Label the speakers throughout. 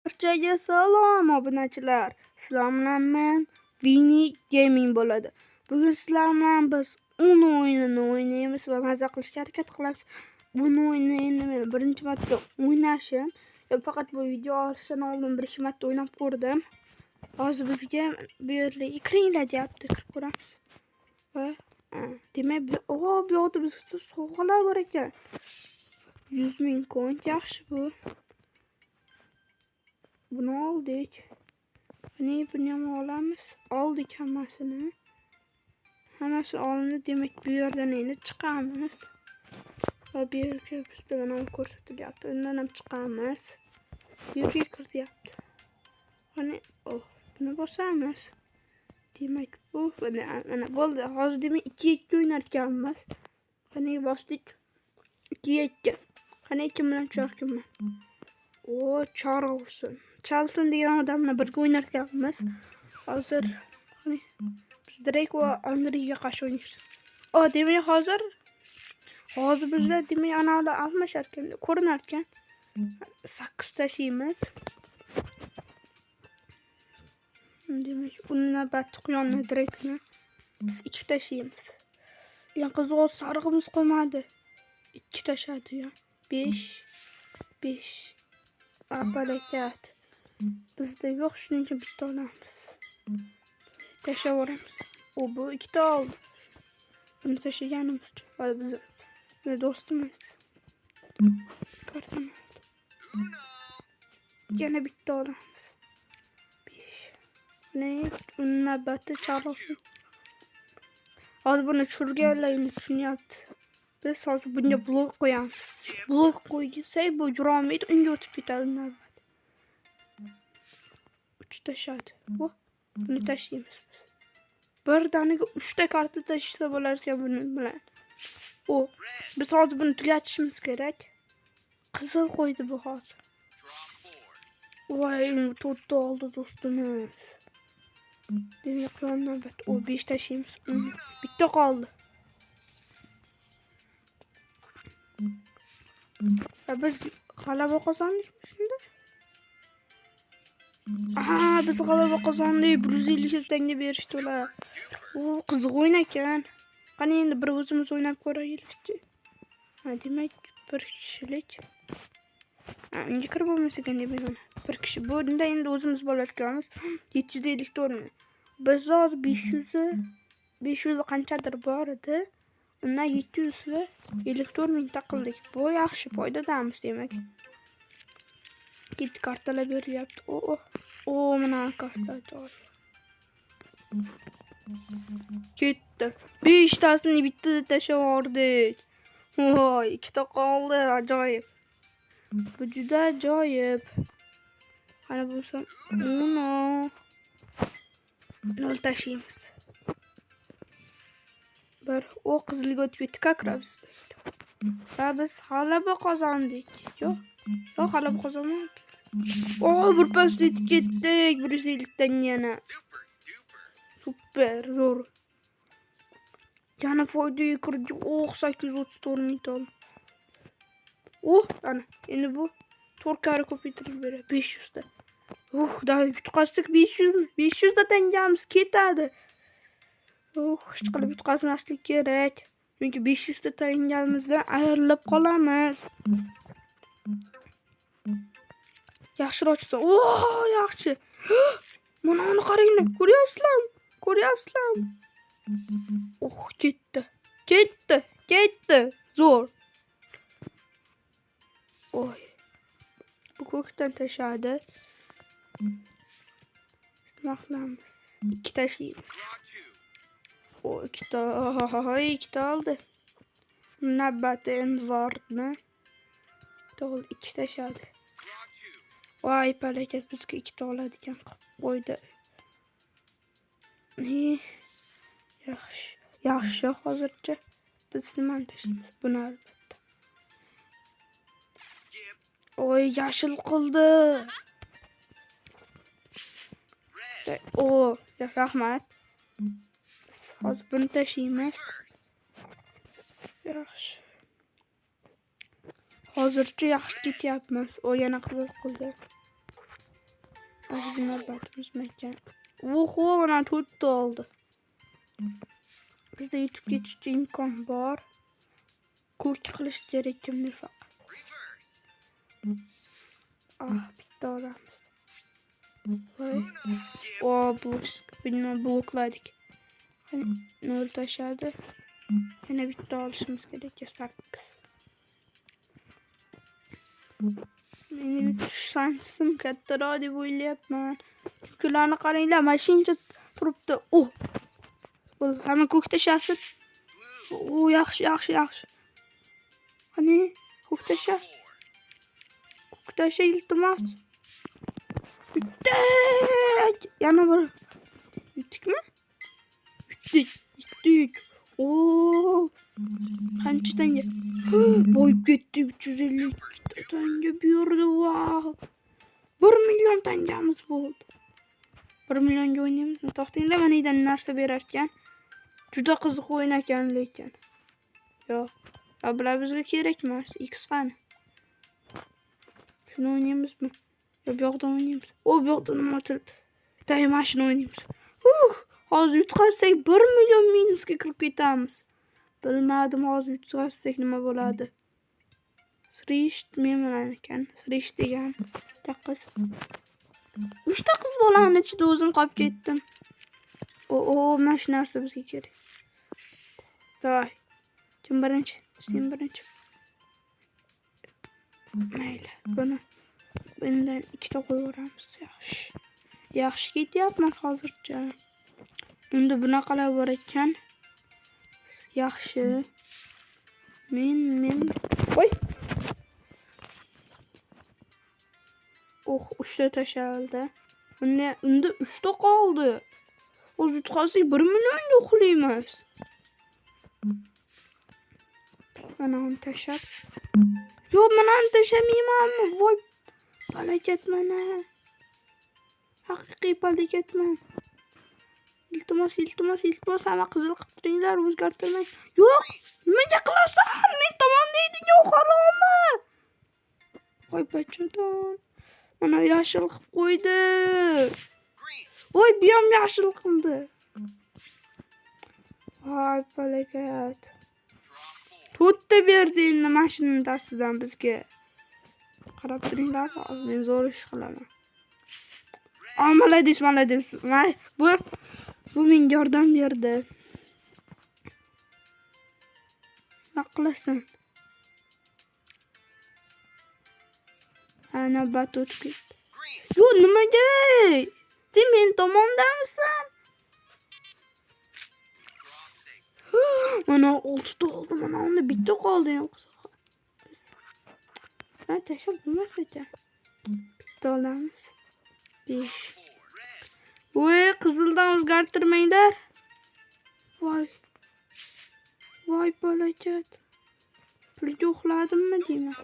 Speaker 1: Barchaga salom obunachilar. Sizlar bilan men Vini Gaming bo'ladi. Bugun sizlar bilan biz Uno o'yinini o'ynaymiz va maza qilishga harakat qilamiz. Buni o'yinni men birinchi marta o'ynashim. Faqat bu video olishdan oldin bir-ikki marta o'ynab ko'rdim. Hozir bizga bu yerga kiringlar deyapti, kirib ko'ramiz. Va demak, bu yoqda bizga sovg'alar bor ekan. 100 ming coin yaxshi bu. Buni oldik. Buni ham olamiz. Oldik hammasini. Hammasi olindi. Demak, bu yerdan endi chiqamiz. Va bu yerga bizda mana ko'rsatilyapti. Undan ham chiqamiz. Bu yerga kir deyapti. Buni bosamiz. Demak, bu mana bo'ldi. Hozir demak 2-2 o'ynar ekanmiz. Qani bosdik. 2-2. Qani kim bilan chorkinman? Charlton degan odamlar birga o'ynar ekanmiz. Hozir biz Drake va Andreyga qarshi o'ynaymiz. Demak hozir bizlar demak anavilar almashar ekan, ko'rinar ekan. 8 tashlaymiz. Demak, undan bat quyonni Drake'ni biz 2 tashlaymiz. Eng qizig'i sarig'imiz qolmadi. 2 tashladi ya. 5 apalakat. Bizda yo'q, shuning uchun bitta olamiz. Tashlavoramiz. Bu 2 ta oldi. Buni tashlaganimiz uchun. Biz do'stimiz. Kartani. Yana bitta olamiz. 5. Navbatda Charlton. Hozir buni tushirganlarni tushunyapti. Biz hozir bunga blok qo'yamiz. Blok qo'ysak, bu yurolmaydi, unga o'tib ketadi navbat. 3 tashladi. Buni tashlaymiz biz. Birdaniga 3 ta karta tashlasa bo'lar ekan buni bilan. Biz hozir buni tugatishimiz kerak. Qizil qo'ydi bu hozir. Voy, 4 ta oldi do'stimiz. Demak, navbat. 5 tashlaymiz. Bitta qoldi. Biz g'alaba qozondikmi shunda? Biz g'alaba qozondik. 150 tanga berishdi ular. Qiziq o'yin ekan. Qani endi bir o'zimiz o'ynab ko'raylik-chi. Demak, bir kishilik. Unga kirib bo'lmasa ekan deb mana. Bir kishi. Bunda endi o'zimiz bo'lar ekanmiz. 754 ming. Biz hozir 500 qanchadir bor edi. Undan 754 ming taqildik. Bu yaxshi, foydadamiz demak. Bitta kartalar beryapti. Mana karta joy. Ketdi. 5 tasini bittada tashlavordik. Voy, 2 ta qoldi. Ajoyib. Bu juda ajoyib. Qani bo'lsam, nol tashlaymiz. Qizilga o'tib ketdi, kakrabs. Biz g'alaba qozondik. Yo'q, g'alaba qozonmadik. Bir pasda yetib ketdik. 150 dan yana. Super, zo'r. Yana foydaga kirdik. 834 ming oldi. Ana, endi bu 4 karra ko'paytirib beradi. 500 ta. Davay yutqazsak 500 ta tangamiz ketadi. Hech qilib yutqazmaslik kerak. Chunki 500 ta tangamizdan ayrilib qolamiz. Yaxshiroqcha. Yaxshi. Mana uni qaranglar. Ko'ryapsizlarmi? Ketdi. Zo'r. Bu ko'kdan tashladi. Nima qilamiz? 2 tashlaymiz. 2 ta oldi. Navbatda Edwardni 2 tashladi. Voy, palakat bizga 2 ta oladigan qo'ydi. Yaxshi hozircha. Biz nimani tashlaymiz? Buni albatta. Yashil qildi. Rahmat. Hozir buni tashlaymiz. Yaxshi. Hozircha yaxshi ketyapmiz. Yana qizil qildi. Bizim albatımız mekan. Oho, mana 4 oldu. Bizde YouTube geçişçi imkan var. Ko'k qilish kerak kimdir faqat. Bitta olamiz. Voy. Bu blokladik. Nol tashladi. Yana bitta olishimiz kerak. 8. Meni yutish shansim kattaroq deb o'ylayapman. Chunki ularni qaranglar, mashincha turibdi. Hamma ko'k tashlasin. Yaxshi. Qani, ko'k tasha. Ko'k tasha iltimos. Bitta. Yana bir. Yutdikmi? Yutdik. Qancha tanga? Boyib ketdi 350 tanga buyurdi. Wow. 1 million tangamiz bo'ldi. 1 millionga o'ynaymizmi? To'xtinglar, manidan narsa berar ekan. Juda qiziq o'yin ekan lekin. Yo'q. Bular bizga kerak emas. X qani? Shuni o'ynaymizmi? Yo, bu yoqdan o'ynaymiz. Bu yoqdan nima turibdi? Bitta mashina o'ynaymiz. Hozir yutqazsak 1 million minusga kirib ketamiz. Bilmadim, hozir yutqazsak nima bo'ladi. Srish men ekan. Srish degan qiz. 3 ta qiz bolani ichida o'zim qolib ketdim. Mana shu narsa bizga kerak. Davay. Kim birinchi? Sen birinchi. Mayli. Bundan 2 ta qo'yaveramiz. Yaxshi ketyapmiz hozircha. Unda bunaqalar bor ekan. Yaxshi. Men. Voy. 3 ta tashlandi. Unda 3 ta qoldi. O'zi yutqazsak 1 millionga uxlaymiz. Mana uni tashlab. Yo'q, mana uni tashlamaymanmi? Voy. Balakat mana. Haqiqiy balakatman. Iltimos, hamma qizil qilib turinglar, o'zgartirmang. Yo'q, nimaga qilasan? Men tomonda eding, xarommi? Voy bachadon. Mana yashil qilib qo'ydi. Voy, bu ham yashil qildi. Voy balakat. 4 ta berdi endi mashinaning dastidan bizga. Qarab turinglar, men zo'r ish qilaman. Malades. Bu menga yordam berdi. Nima qilasan? Navbat o'tib ketdi. Yo'q, nimaga? Sen men tomondamisan? Mana 6 ta oldi, mana unda bitta qoldi. Ben tashlab bo'lmas ekan. Bitta olamiz. 5. Voy, qizildan o'zgartirmanglar. Voy balakat. Pulga uxladimmi deyman.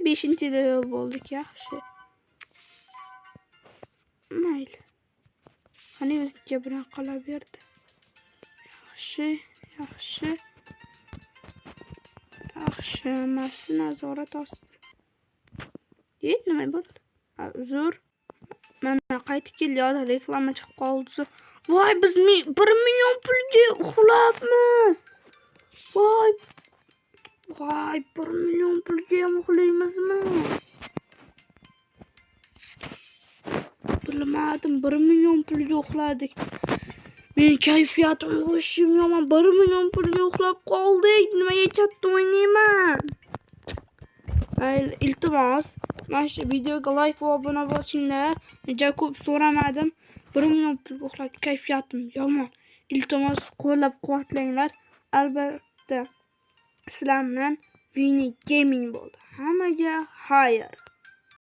Speaker 1: 5-chi level bo'ldik, yaxshi. Mayli. Qani bizga bilan qolaverdi. Yaxshi. Hammasi nazorat ostida. Nima bo'ldi? Uzr. Mana qaytib keldi, reklama chiqib qoldi. Voy, biz 1 million pulga uxlabmiz. Voy, 1 million pulga ham uxlaymizmi? Bilmadim, 1 million pulga uxladik. Men kayfiyatim o'shim yomon. 1 million pulga uxlab qoldik. Nimaga katta o'ynayman? Iltimos, mana shu videoga like va obuna bo'linglar. Juda ko'p so'ramadim. 1 million pul uxlab kayfiyatim yomon. Iltimos, qo'llab-quvvatlanglar. Albatta, sizlar bilan Vini Gaming bo'ldi. Hammaga xayr.